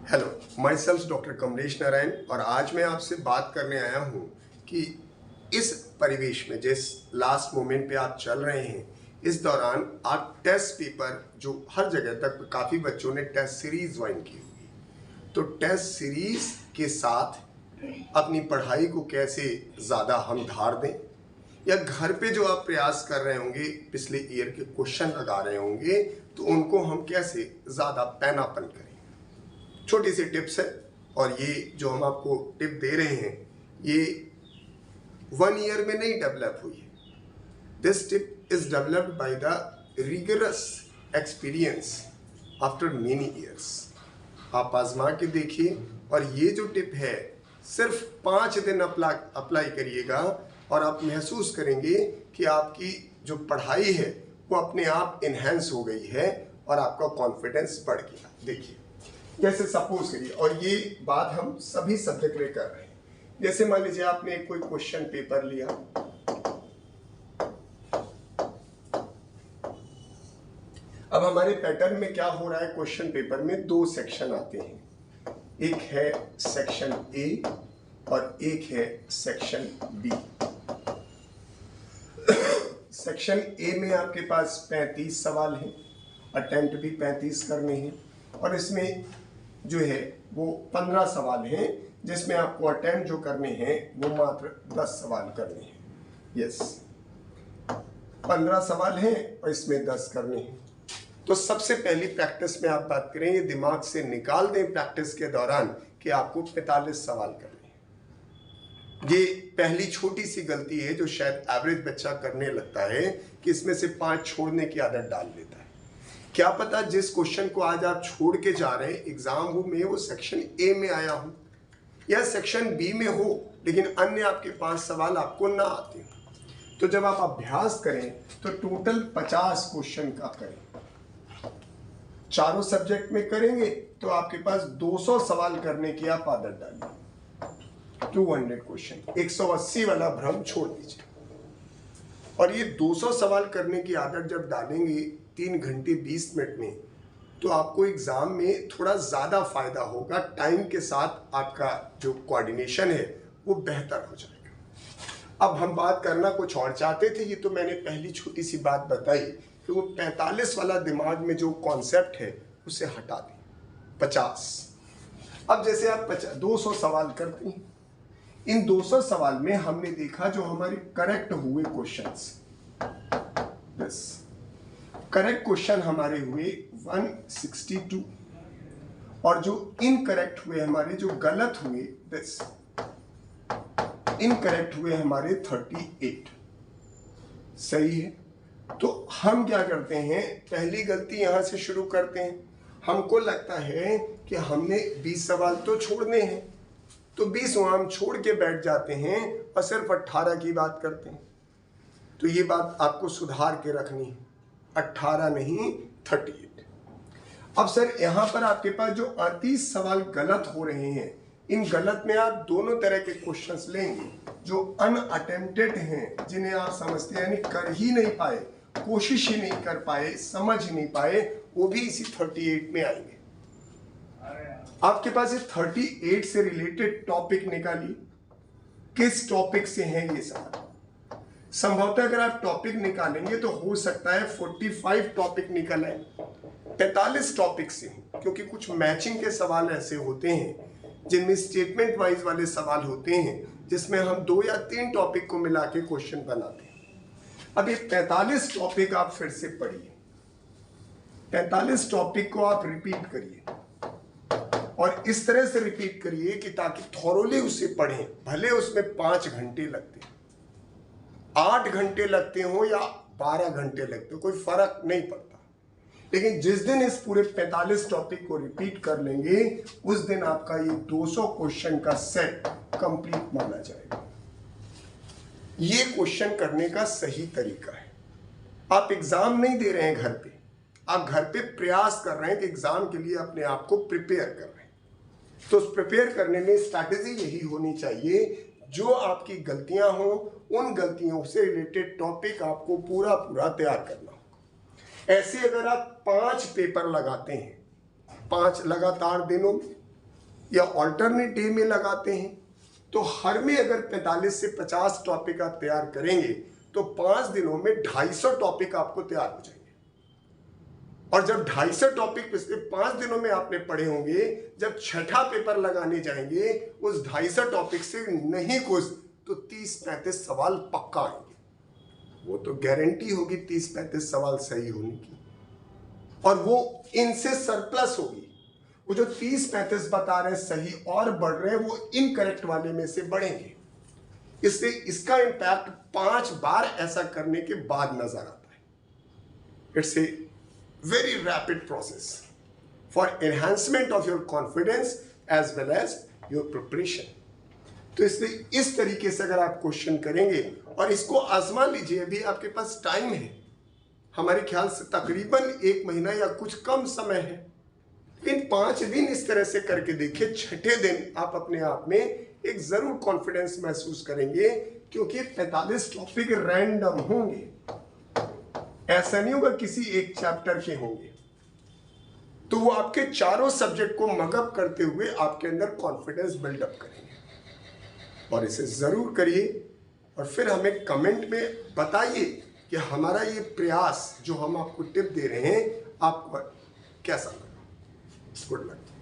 Hello, my self doctor Kamlesh Narayan और आज मैं आपसे बात करने आया हूँ कि इस परिवेश में जिस लास्ट मोमेंट पे आप चल रहे हैं, इस दौरान आप टेस्ट पेपर जो हर जगह तक काफ़ी बच्चों ने टेस्ट सीरीज ज्वाइन की होगी, तो टेस्ट सीरीज के साथ अपनी पढ़ाई को कैसे ज़्यादा हम धार दें, या घर पे जो आप प्रयास कर रहे होंगे, पिछले ईयर के क्वेश्चन लगा रहे होंगे, तो उनको हम कैसे ज़्यादा पैनापन करें। छोटी सी टिप्स है और ये जो हम आपको टिप दे रहे हैं ये 1 ईयर में नहीं डेवलप हुई है। This tip is developed by the rigorous experience after many years. आप आजमा के देखिए और ये जो टिप है सिर्फ 5 दिन अप्लाई करिएगा और आप महसूस करेंगे कि आपकी जो पढ़ाई है वो अपने आप इन्हेंस हो गई है और आपका कॉन्फिडेंस बढ़ गया। देखिए जैसे सपोज करिए, और ये बात हम सभी सब्जेक्ट में कर रहे हैं। जैसे मान लीजिए आपने कोई क्वेश्चन पेपर लिया, अब हमारे पैटर्न में क्या हो रहा है, क्वेश्चन पेपर में 2 सेक्शन आते हैं, एक है सेक्शन ए और एक है सेक्शन बी। सेक्शन ए में आपके पास 35 सवाल हैं, अटेम्प्ट भी 35 करने हैं, और इसमें जो है वो 15 सवाल हैं जिसमें आपको अटेम्प्ट जो करने हैं वो मात्र 10 सवाल करने हैं। यस, 15 सवाल हैं और इसमें 10 करने हैं। तो सबसे पहली प्रैक्टिस में आप बात करें, ये दिमाग से निकाल दें प्रैक्टिस के दौरान कि आपको 45 सवाल करने हैं। ये पहली छोटी सी गलती है जो शायद एवरेज बच्चा करने लगता है कि इसमें से 5 छोड़ने की आदत डाल लेता है। क्या पता जिस क्वेश्चन को आज आप छोड़ के जा रहे हैं एग्जाम में वो सेक्शन ए में आया हो या सेक्शन बी में हो, लेकिन अन्य आपके 5 सवाल आपको ना आते हो। तो जब आप अभ्यास करें तो टोटल 50 क्वेश्चन का करें। चारों सब्जेक्ट में करेंगे तो आपके पास 200 सवाल करने की आप आदत डालिए। 200 क्वेश्चन, 180 वाला भ्रम छोड़ दीजिए। और ये 200 सवाल करने की आदत जब डालेंगे 3 घंटे 20 मिनट में, तो आपको एग्जाम में थोड़ा ज़्यादा फायदा होगा। टाइम के साथ आपका जो कोऑर्डिनेशन है वो बेहतर हो जाएगा। अब हम बात करना कुछ और चाहते थे, ये तो मैंने पहली छोटी सी बात बताई कि वो 45 वाला दिमाग में जो कॉन्सेप्ट है उसे हटा दें। 50। अब जैसे आप 200 सवाल करते हैं, इन 200 सवाल में हमने देखा जो हमारे करेक्ट हुए क्वेश्चंस, बस करेक्ट क्वेश्चन हमारे हुए 162 और जो इनकरेक्ट हुए हमारे, जो गलत हुए, दिस इनकरेक्ट हुए हमारे 38। सही है। तो हम क्या करते हैं, पहली गलती यहां से शुरू करते हैं। हमको लगता है कि हमने 20 सवाल तो छोड़ने हैं, तो 20 हम छोड़ के बैठ जाते हैं और सिर्फ 18 की बात करते हैं। तो ये बात आपको सुधार के रखनी है, 18 नहीं 38। अब सर यहाँ पर आपके पास जो 38 सवाल गलत हो रहे हैं, इन गलत में आप दोनों तरह के क्वेश्चंस लेंगे। जो अनअटेम्प्टेड हैं, जिन्हें आप समझते हैं यानी कर ही नहीं पाए, कोशिश ही नहीं कर पाए, समझ ही नहीं पाए, वो भी इसी 38 में आएंगे। आपके पास ये 38 से रिलेटेड टॉपिक निकालिए, किस टॉपिक से हैं ये सवाल। संभवतः अगर आप टॉपिक निकालेंगे तो हो सकता है 45 टॉपिक निकल आए, 45 टॉपिक से हैं, क्योंकि कुछ मैचिंग के सवाल ऐसे होते हैं जिनमें स्टेटमेंट वाइज वाले सवाल होते हैं, जिसमें हम 2 या 3 टॉपिक को मिला के क्वेश्चन बनाते हैं। अब ये 45 टॉपिक आप फिर से पढ़िए, 45 टॉपिक को आप रिपीट करिए और इस तरह से रिपीट करिए कि ताकि थॉरोली उसे पढ़ें। भले उसमें 5 घंटे लगते हैं, 8 घंटे लगते हो या 12 घंटे लगते हो, कोई फर्क नहीं पड़ता, लेकिन जिस दिन इस पूरे 45 टॉपिक को रिपीट कर लेंगे उस दिन आपका ये 200 क्वेश्चन का सेट कंप्लीट माना जाएगा। ये क्वेश्चन करने का सही तरीका है। आप एग्जाम नहीं दे रहे हैं घर पे, आप घर पे प्रयास कर रहे हैं कि एग्जाम के लिए अपने आप को प्रिपेयर कर रहे हैं। तो उस प्रिपेयर करने में स्ट्रैटेजी यही होनी चाहिए, जो आपकी गलतियां हो उन गलतियों से रिलेटेड टॉपिक आपको पूरा तैयार करना होगा। ऐसे अगर आप 5 पेपर लगाते हैं 5 लगातार दिनों में, या ऑल्टरनेट डे में लगाते हैं, तो हर में अगर 45 से 50 टॉपिक आप तैयार करेंगे तो 5 दिनों में 250 टॉपिक आपको तैयार हो जाएंगे। और जब 250 टॉपिक पिछले 5 दिनों में आपने पढ़े होंगे, जब छठा पेपर लगाने जाएंगे उस 250 टॉपिक से नहीं कुछ तो 30-35 सवाल पक्का आएंगे। वो तो गारंटी होगी 30-35 सवाल सही होने की, और वो इनसे सरप्लस होगी। वो जो 30-35 बता रहे हैं सही और बढ़ रहे हैं, वो इनकरेक्ट वाले में से बढ़ेंगे। इससे इसका इम्पैक्ट 5 बार ऐसा करने के बाद नजर आता है। It's a very rapid process for enhancement of your confidence as well as your preparation. तो इसलिए इस तरीके से अगर आप क्वेश्चन करेंगे और इसको आजमा लीजिए, अभी आपके पास टाइम है, हमारे ख्याल से तकरीबन 1 महीना या कुछ कम समय है। इन 5 दिन इस तरह से करके देखिए, छठे दिन आप अपने आप में एक जरूर कॉन्फिडेंस महसूस करेंगे, क्योंकि 45 टॉपिक रैंडम होंगे, ऐसा नहीं होगा किसी एक चैप्टर के होंगे। तो वो आपके चारों सब्जेक्ट को मगअप करते हुए आपके अंदर कॉन्फिडेंस बिल्डअप करेंगे। और इसे जरूर करिए और फिर हमें कमेंट में बताइए कि हमारा ये प्रयास जो हम आपको टिप दे रहे हैं आपको कैसा लगा। Good luck.